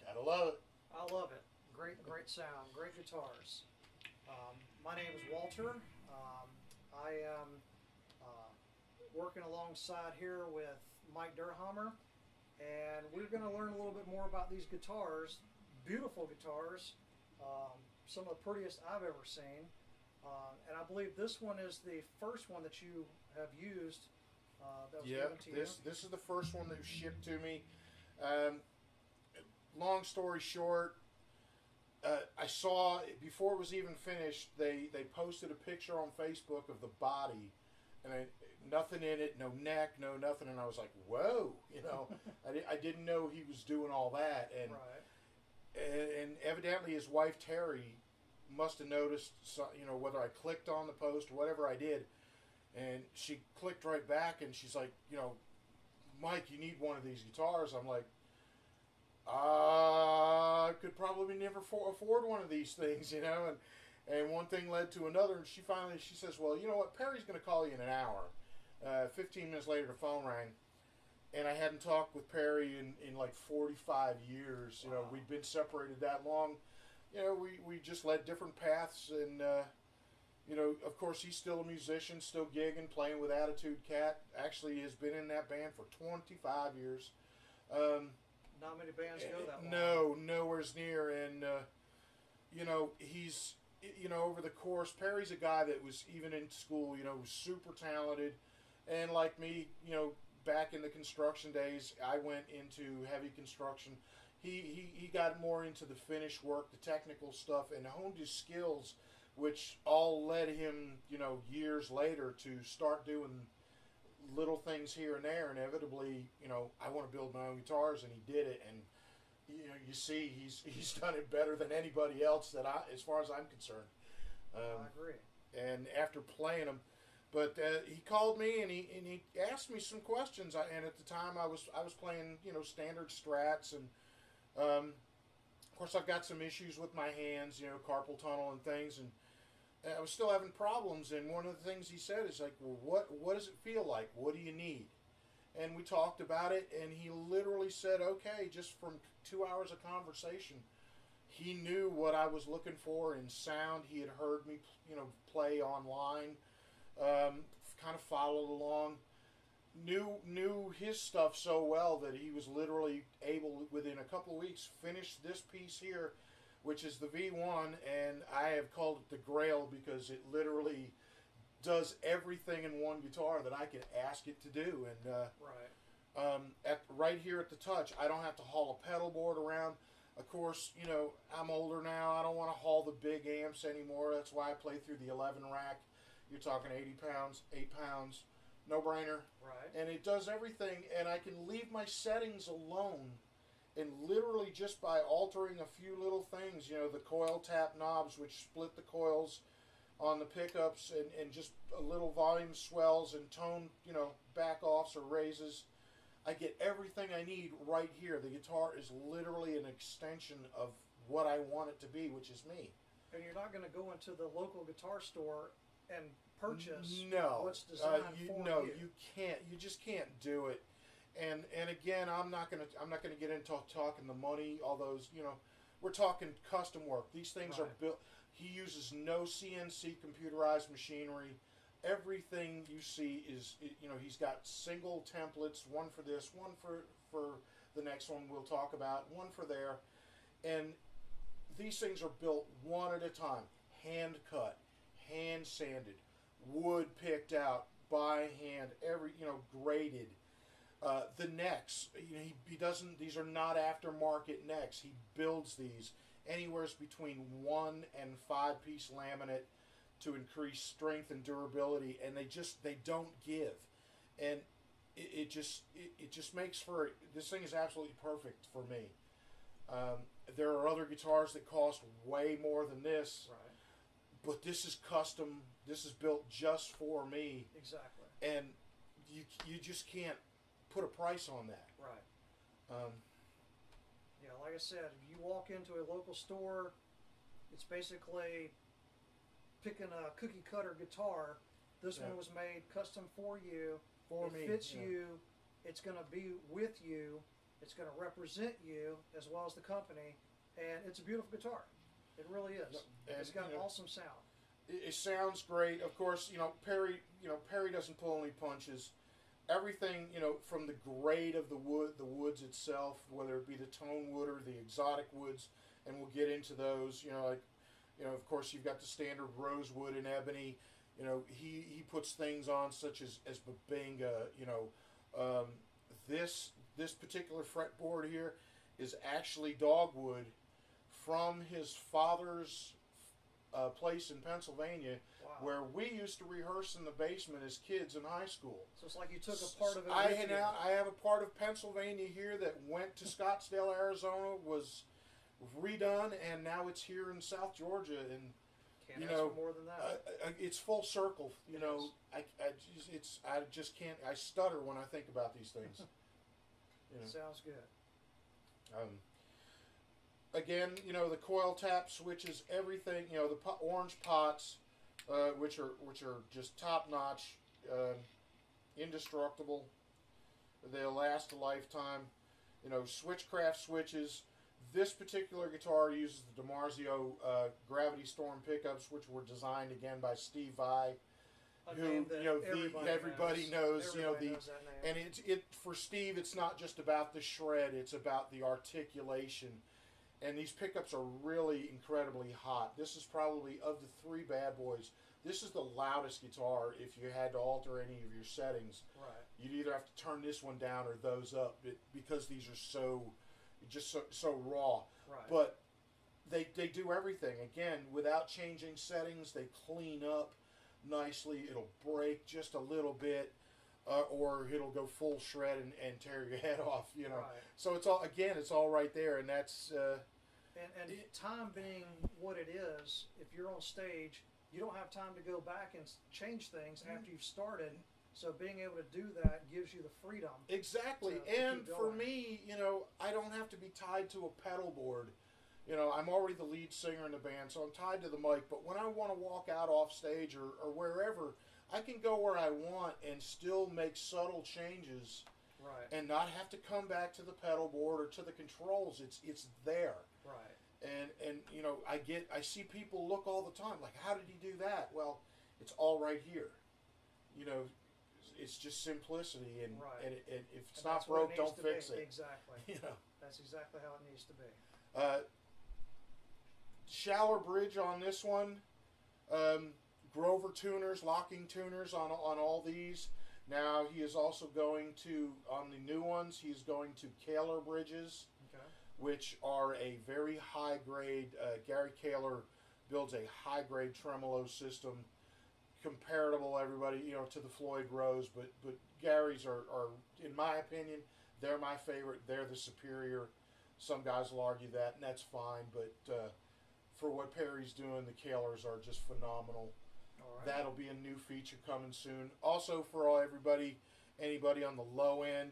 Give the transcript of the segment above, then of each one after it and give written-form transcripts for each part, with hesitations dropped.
Gotta love it. I love it. Great sound. Great guitars. My name is Walter. I am working alongside here with Mike Derhamer, and we're going to learn a little bit more about these guitars. Beautiful guitars. Some of the prettiest I've ever seen. And I believe this one is the first one that you have used that was given to you. This is the first one that was shipped to me. Long story short, I saw, before it was even finished, they posted a picture on Facebook of the body, and nothing in it, no neck, no nothing, and I was like, whoa, you know. I didn't know he was doing all that, and right. and evidently his wife Terry must have noticed, you know, whether I clicked on the post or whatever I did, and she clicked right back, and she's like, you know, Mike, you need one of these guitars. I'm like, I could probably never afford one of these things, you know, and one thing led to another, and she says, well, you know what, Perry's going to call you in an hour. 15 minutes later, the phone rang, and I hadn't talked with Perry in like 45 years. You know, we'd been separated that long. You know, we just led different paths, and you know, of course, he's still a musician, still gigging, playing with Attitude Cat. Actually, has been in that band for 25 years. Not many bands go that long. No, nowhere's near. And, you know, he's, you know, over the course, Perry's a guy that was, even in school, you know, was super talented. And like me, you know, back in the construction days, I went into heavy construction. He got more into the finish work, the technical stuff, and honed his skills, which all led him, you know, years later to start doing little things here and there. Inevitably, you know, I want to build my own guitars, and he did it. And you know, you see, he's done it better than anybody else as far as I'm concerned. I agree. And after playing them, but he called me and he asked me some questions. And at the time, I was playing, you know, standard Strats, and of course I've got some issues with my hands, you know, carpal tunnel and things, and I was still having problems. And one of the things he said is like, well, what does it feel like? What do you need? And we talked about it, and he literally said, okay, just from 2 hours of conversation, he knew what I was looking for in sound. He had heard me, you know, play online, kind of followed along, knew his stuff so well that he was literally able, within a couple of weeks, finish this piece here, which is the V1, and I have called it the Grail because it literally does everything in one guitar that I could ask it to do. And right here at the touch, I don't have to haul a pedal board around. Of course, you know, I'm older now. I don't want to haul the big amps anymore. That's why I play through the 11 rack. You're talking 80 pounds, 8 pounds, no brainer. Right. And it does everything, and I can leave my settings alone. And literally just by altering a few little things, you know, the coil tap knobs, which split the coils on the pickups, and just a little volume swells and tone, you know, back offs or raises, I get everything I need right here. The guitar is literally an extension of what I want it to be, which is me. And you're not going to go into the local guitar store and purchase what's designed for you. No, you can't. You just can't do it. And again, I'm not gonna get into talking the money. All those, you know, we're talking custom work. These things are built. He uses no CNC computerized machinery. Everything you see is, you know, he's got single templates. One for this, one for the next one we'll talk about, one for there, and these things are built one at a time, hand cut, hand sanded, wood picked out by hand, graded. The necks, he doesn't. These are not aftermarket necks. He builds these anywhere between 1 and 5 piece laminate to increase strength and durability, and they don't give, and it just makes for, this thing is absolutely perfect for me. There are other guitars that cost way more than this, Right. but this is custom. This is built just for me, Exactly. and you just can't put a price on that. Right. Yeah, like I said, if you walk into a local store, it's basically picking a cookie cutter guitar. This Yeah. one was made custom for you. For it me, fits yeah. you. It's going to be with you. It's going to represent you as well as the company, and it's a beautiful guitar. It really is. And, it's got an awesome sound. It sounds great. Of course, Perry doesn't pull any punches. Everything, from the grade of the woods itself, whether it be the tone wood or the exotic woods, and we'll get into those. Of course, you've got the standard rosewood and ebony. He puts things on such as Babinga. This particular fretboard here is actually dogwood from his father's place in Pennsylvania, Wow. where we used to rehearse in the basement as kids in high school. So it's like you took a part of it. I have a part of Pennsylvania here that went to Scottsdale, Arizona, was redone, and now it's here in South Georgia. And Can't ask for more than that. it's full circle. It is. I just can't. I stutter when I think about these things. Sounds good. Again, the coil tap switches, everything. The orange pots, which are just top notch, indestructible. They'll last a lifetime. Switchcraft switches. This particular guitar uses the DiMarzio Gravity Storm pickups, which were designed again by Steve Vai, who everybody knows. Everybody knows that name. And it for Steve, it's not just about the shred; it's about the articulation. And these pickups are really incredibly hot. This is probably, of the 3 bad boys, this is the loudest guitar if you had to alter any of your settings. Right. You'd either have to turn this one down or those up because these are so raw. Right. But they do everything. Again, without changing settings, they clean up nicely. It'll break just a little bit. Or it'll go full shred and tear your head off, Right. So it's all right there, and that's. And time being what it is, if you're on stage, you don't have time to go back and change things after you've started. So being able to do that gives you the freedom. Exactly, to and keep for going. me, I don't have to be tied to a pedal board. I'm already the lead singer in the band, so I'm tied to the mic. But when I want to walk out off stage or wherever, I can go where I want and still make subtle changes, Right. and not have to come back to the pedal board or to the controls. It's there, Right. and I see people look all the time like, how did he do that? Well, it's all right here. It's just simplicity, and Right. and if it's And not that's what broke, it don't needs to fix be. it. Exactly. That's exactly how it needs to be. Shallower bridge on this one. Grover tuners, locking tuners on all these. Now he is also going to, on the new ones, he's going to Kaler bridges, Okay. which are a very high grade. Gary Kaler builds a high grade tremolo system, comparable, everybody, to the Floyd Rose, but Gary's are, in my opinion, they're my favorite. They're the superior. Some guys will argue that, and that's fine, but for what Perry's doing, the Kalers are just phenomenal. All right. That'll be a new feature coming soon. Also, for anybody on the low end,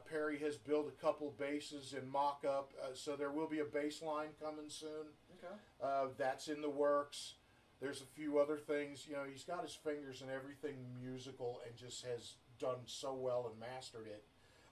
Perry has built a couple basses in mock-up, so there will be a bass line coming soon. Okay. That's in the works. There's a few other things. He's got his fingers in everything musical and just has done so well and mastered it.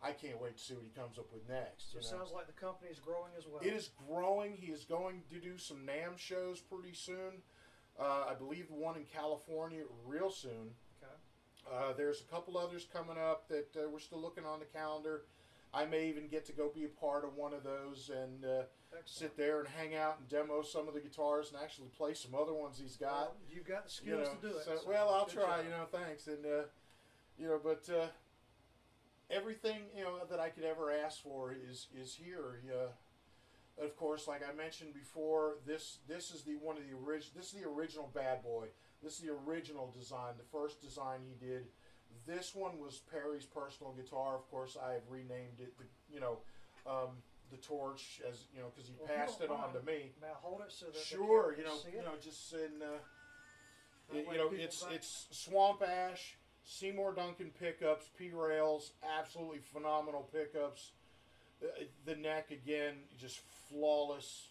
I can't wait to see what he comes up with next. So it sounds like the company's growing as well. It is growing. He is going to do some NAMM shows pretty soon. I believe one in California real soon. Okay. There's a couple others coming up that we're still looking on the calendar. I may even get to go be a part of one of those and Excellent. sit there and hang out and demo some of the guitars and actually play some other ones he's got. Well, you've got the skills to do it. So, well, I'll good try. job. Thanks. And but everything that I could ever ask for is here. Of course, like I mentioned before, this is the original Bad Boy. This is the original design, the first design he did. This one was Perry's personal guitar. Of course, I have renamed it the Torch, as because he passed it on to me. May I hold it so that Sure, the camera can see it? just in That way people it's Swamp Ash, Seymour Duncan pickups, P rails, absolutely phenomenal pickups. The neck again, just flawless.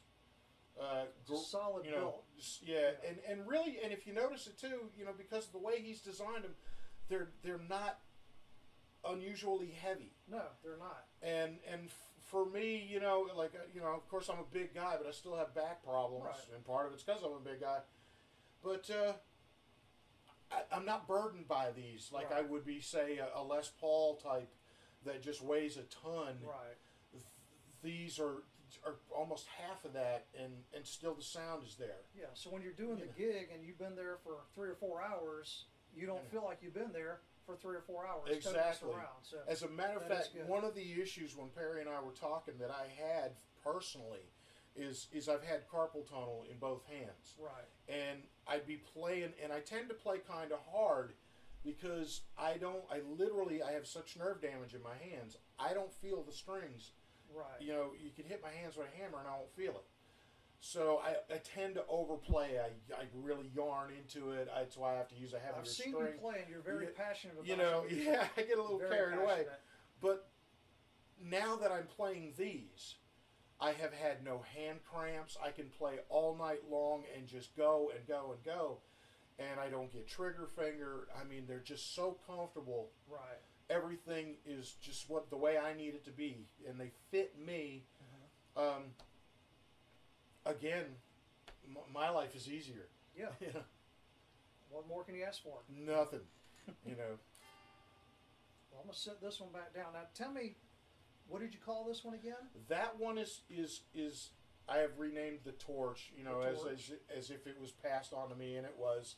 Solid build. Yeah, and really, and if you notice it too, because of the way he's designed them, they're not unusually heavy. No, they're not. And for me, of course I'm a big guy, but I still have back problems, Right. and part of it's because I'm a big guy. But I'm not burdened by these like I Right. would be, say, a Les Paul type that just weighs a ton. Right. These are almost half of that, and still the sound is there. Yeah. So when you're doing the gig and you've been there for 3 or 4 hours, you don't feel like you've been there for 3 or 4 hours. toting this Exactly. around. So As a matter of that is fact, good. one of the issues when Perry and I were talking that I had personally is I've had carpal tunnel in both hands. Right. And I'd be playing, and I tend to play kind of hard because I have such nerve damage in my hands. I don't feel the strings. Right. You can hit my hands with a hammer and I won't feel it. So I tend to overplay. I really yarn into it. That's why I have to use a heavier I've seen string. you play, and you're very passionate about it. Yeah, I get a little Very carried away. passionate. But now that I'm playing these, I have had no hand cramps. I can play all night long and just go and go and go. And I don't get trigger finger. I mean, they're just so comfortable. Right. Everything is just the way I need it to be. And they fit me. Again, my life is easier. Yeah. What more can you ask for? Nothing. Well, I'm gonna set this one back down. Now, tell me, what did you call this one again? That one is I have renamed the Torch, The Torch. as if it was passed on to me, and it was.